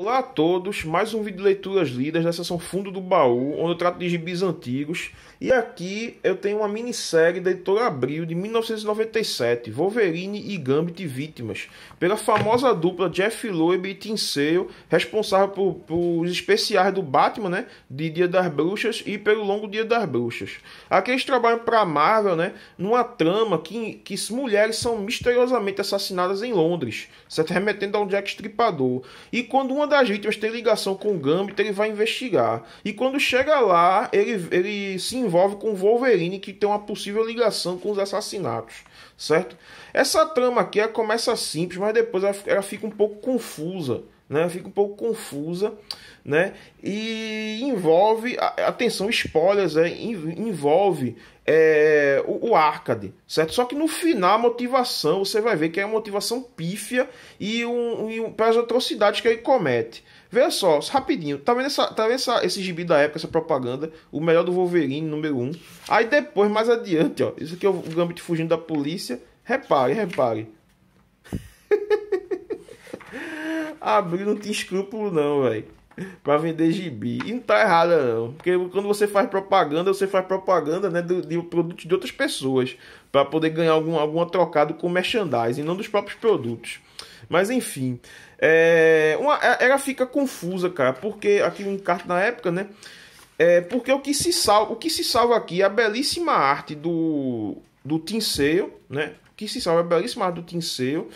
Olá a todos, mais um vídeo de leituras lidas da seção Fundo do Baú, onde eu trato de gibis antigos. E aqui eu tenho uma minissérie da Editora Abril de 1997, Wolverine e Gambit Vítimas, pela famosa dupla Jeff Loeb e Tim Sale, responsável por especiais do Batman, né, de Dia das Bruxas e pelo Longo Dia das Bruxas. Aqui eles trabalham para a Marvel, né, numa trama que mulheres são misteriosamente assassinadas em Londres, certo? Remetendo ao Jack Stripador. E quando uma das vítimas tem ligação com o Gambit, ele vai investigar. E quando chega lá, ele se envolve com o Wolverine, que tem uma possível ligação com os assassinatos, certo? Essa trama aqui ela começa simples, mas depois ela fica um pouco confusa, né? Fica um pouco confusa, né? E envolve, atenção, spoilers, envolve o Arcade, certo? Só que no final a motivação, você vai ver que é uma motivação pífia e para as atrocidades que ele comete. Veja só, rapidinho, tá vendo esse gibi da época, essa propaganda, o melhor do Wolverine, número 1. Aí depois, mais adiante, ó, isso aqui é o Gambit fugindo da polícia. Repare. Abril não tinha escrúpulo não, velho, pra vender gibi. E não tá errado não, porque quando você faz propaganda, né, de produtos de outras pessoas, para poder ganhar alguma trocado com merchandising, não dos próprios produtos. Mas enfim, ela fica confusa, cara, porque aqui no encarte na época, né, porque o que se salva aqui é a belíssima arte do Tim Sale, né, o que se salva é a belíssima arte do Tim Sale,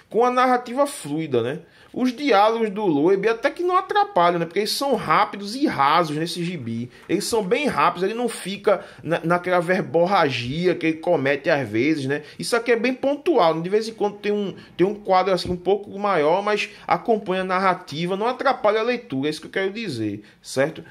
com a narrativa fluida, né? Os diálogos do Loeb até que não atrapalham, né? Porque eles são rápidos e rasos nesse gibi. Eles são bem rápidos, ele não fica naquela verborragia que ele comete às vezes, né? Isso aqui é bem pontual, de vez em quando tem um quadro assim um pouco maior, mas acompanha a narrativa, não atrapalha a leitura, é isso que eu quero dizer, certo?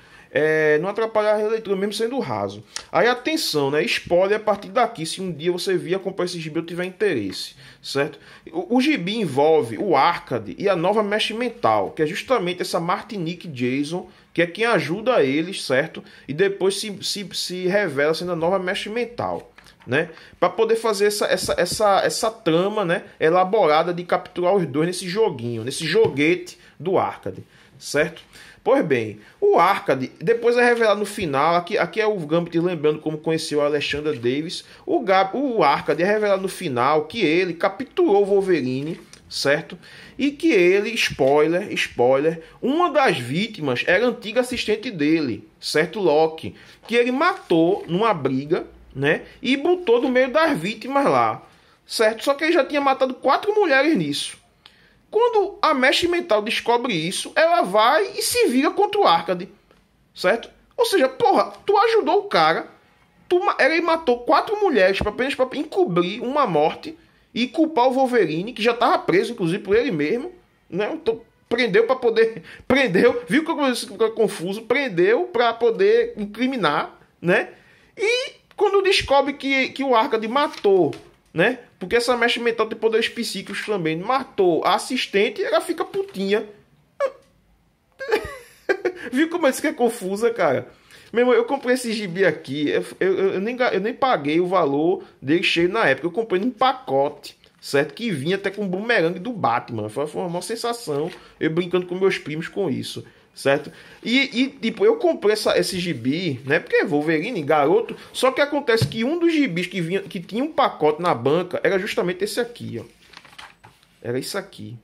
Não atrapalhar a leitura, mesmo sendo raso. Aí atenção, né? Spoiler a partir daqui, se um dia você vir acompanhar esse gibi ou tiver interesse, certo? O gibi envolve o Arcade e a nova mestre mental, que é justamente essa Martinique Jason, que é quem ajuda eles, certo? E depois se revela sendo a nova mestre mental, né? Para poder fazer essa trama, né, elaborada de capturar os dois nesse joguinho, nesse joguete do Arcade, certo? Pois bem, o Arcade, depois é revelado no final, aqui é o Gambit lembrando como conheceu a Alexandra Davis, o Arcade é revelado no final que ele capturou o Wolverine, certo? E que ele, spoiler, uma das vítimas era a antiga assistente dele, certo, Loki, que ele matou numa briga, né, e botou no meio das vítimas lá, certo? Só que ele já tinha matado 4 mulheres nisso. Quando a mestre mental descobre isso, ela vai e se vira contra o Arcade, certo? Ou seja, porra, tu ajudou o cara, ele matou 4 mulheres apenas para encobrir uma morte e culpar o Wolverine, que já estava preso, inclusive, por ele mesmo, né? Então, prendeu para poder... Prendeu, viu que eu fiquei confuso? Prendeu para poder incriminar, né? E quando descobre que o Arcade matou, né? Porque essa mestre mental tem poderes psíquicos também. Matou a assistente e ela fica putinha. Viu como isso que é confusa, cara? Meu irmão, eu comprei esse gibi aqui. Eu nem paguei o valor dele cheio na época. Eu comprei num pacote, certo? Que vinha até com o bumerangue do Batman. Foi uma sensação. Eu brincando com meus primos com isso, certo? E tipo, eu comprei esse gibi, né? Porque é Wolverine, garoto. Só que acontece que um dos gibis que tinha um pacote na banca era justamente esse aqui, ó. Era isso aqui.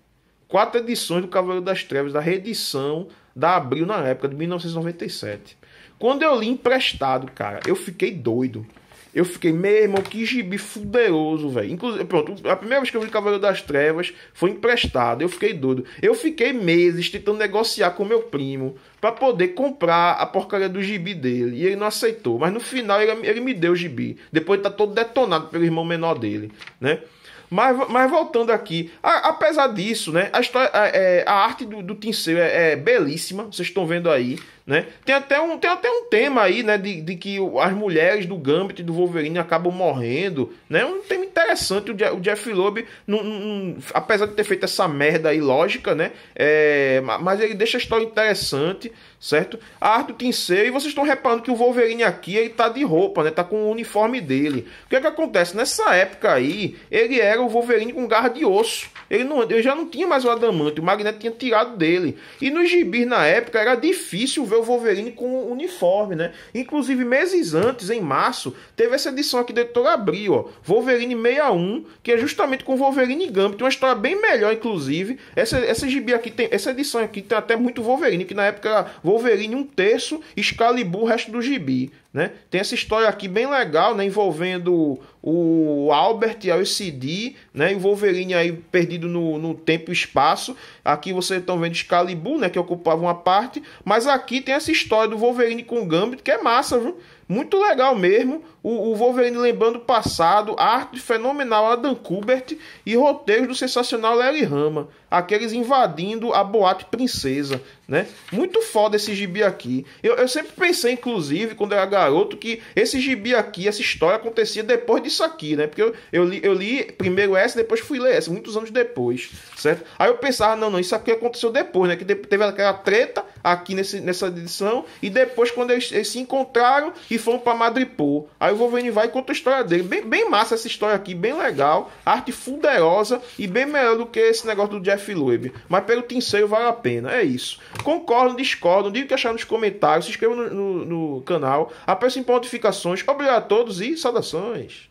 4 edições do Cavaleiro das Trevas, da reedição da Abril na época, de 1997. Quando eu li emprestado, cara, eu fiquei doido. Eu fiquei, meu irmão, que gibi fuderoso, velho. Inclusive, pronto, a primeira vez que eu vi Cavaleiro das Trevas foi emprestado. Eu fiquei doido. Eu fiquei meses tentando negociar com meu primo pra poder comprar a porcaria do gibi dele. E ele não aceitou. Mas no final ele me deu o gibi. Depois tá todo detonado pelo irmão menor dele, né? Mas voltando aqui, apesar disso, né, a arte do Tim Sale é belíssima, vocês estão vendo aí, né? Tem até um tema aí, né, de que as mulheres do Gambit e do Wolverine acabam morrendo, né? Um tema interessante. O Jeff Loeb, apesar de ter feito essa merda aí lógica, né, mas ele deixa a história interessante, certo? A arte do Tim Sale, e vocês estão reparando que o Wolverine aqui, ele tá de roupa, né? Tá com o uniforme dele. O que é que acontece? Nessa época aí, ele era era o Wolverine com garra de osso. Ele já não tinha mais o adamante, o Magneto tinha tirado dele. E nos gibis na época era difícil ver o Wolverine com uniforme, né? Inclusive meses antes, em março, teve essa edição aqui do Editor Abril, ó, Wolverine 61, que é justamente com Wolverine e Gambit, uma história bem melhor, inclusive. Essa gibi aqui tem, essa edição aqui tem até muito Wolverine, que na época era Wolverine 1/3, Excalibur, o resto do gibi, né? Tem essa história aqui bem legal, né, envolvendo o Albert e o CD, né, e o Wolverine aí perdido no tempo e espaço. Aqui vocês estão vendo Excalibur, né, que ocupava uma parte, mas aqui tem essa história do Wolverine com o Gambit, que é massa, viu? Muito legal mesmo. O Wolverine lembrando o passado, arte fenomenal Adam Kubert e roteiros do sensacional Larry Hama. Aqueles invadindo a boate princesa, né? Muito foda esse gibi aqui. Eu sempre pensei, inclusive, quando eu era garoto, que esse gibi aqui, essa história acontecia depois disso aqui, né? Porque eu li primeiro essa, depois fui ler essa, muitos anos depois, certo? Aí eu pensava, não, isso aqui aconteceu depois, né? Que teve aquela treta aqui nessa edição, e depois quando eles se encontraram e foram pra Madripoor. Aí o Wolverine vai e conta a história dele. Bem massa essa história aqui, bem legal, arte fuderosa e bem melhor do que esse negócio do Jeff Loeb. Mas pelo Tinseio vale a pena, é isso. Concordam, discordam, diga o que acharam nos comentários, se inscrevam no canal, apertem para notificações. Obrigado a todos e saudações.